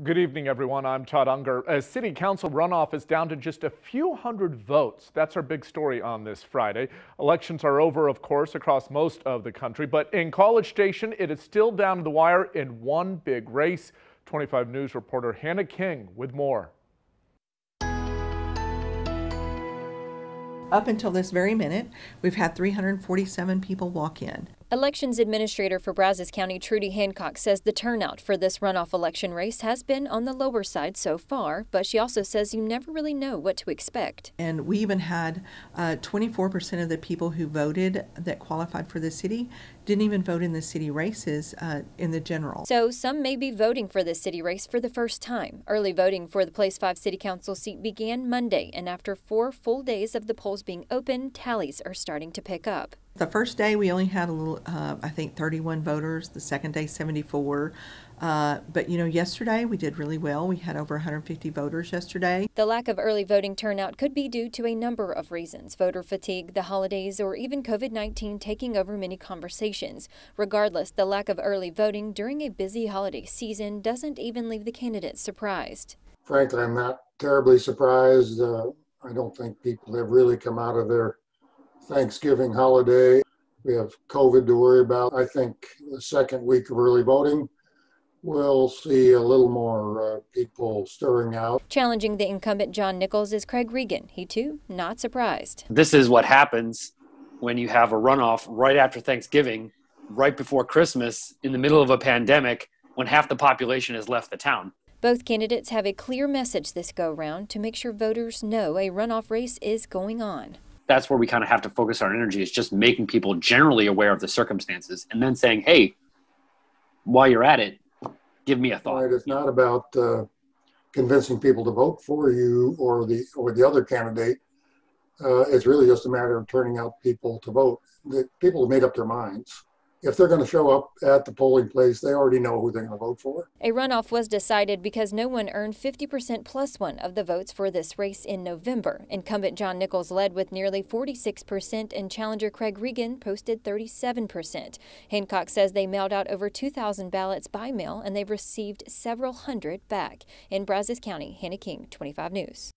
Good evening, everyone. I'm Todd Unger. A city council runoff is down to just a few hundred votes. That's our big story on this Friday. Elections are over, of course, across most of the country, but in College Station, it is still down to the wire in one big race. 25 News reporter Hannah King with more. Up until this very minute, we've had 347 people walk in. Elections Administrator for Brazos County, Trudy Hancock, says the turnout for this runoff election race has been on the lower side so far, but she also says you never really know what to expect. And we even had 24% of the people who voted that qualified for the city didn't even vote in the city races in the general. So some may be voting for this city race for the first time. Early voting for the Place 5 City Council seat began Monday, and after 4 full days of the polls being open, tallies are starting to pick up. The first day we only had I think 31 voters. The second day 74. But yesterday we did really well. We had over 150 voters yesterday. The lack of early voting turnout could be due to a number of reasons: voter fatigue, the holidays, or even COVID-19 taking over many conversations. Regardless, the lack of early voting during a busy holiday season doesn't even leave the candidates surprised. Frankly, I'm not terribly surprised. I don't think people have really come out of their Thanksgiving holiday. We have COVID to worry about. I think the second week of early voting, we'll see a little more people stirring out. Challenging the incumbent John Nichols is Craig REGAN. He too, not surprised. This is what happens when you have a runoff right after Thanksgiving, right before Christmas, in the middle of a pandemic, when half the population has left the town. Both candidates have a clear message this go-round to make sure voters know a runoff race is going on. That's where we kind of have to focus our energy, is just making people generally aware of the circumstances and then saying, hey, while you're at it, give me a thought. Right, it's not about convincing people to vote for you or the other candidate. It's really just a matter of turning out people to vote. The people have made up their minds. If they're going to show up at the polling place, they already know who they're going to vote for. A runoff was decided because no one earned 50% plus one of the votes for this race in November. Incumbent John Nichols led with nearly 46%, and challenger Craig REGAN posted 37%. Hancock says they mailed out over 2,000 ballots by mail, and they've received several hundred back. In Brazos County, Hannah King, 25 News.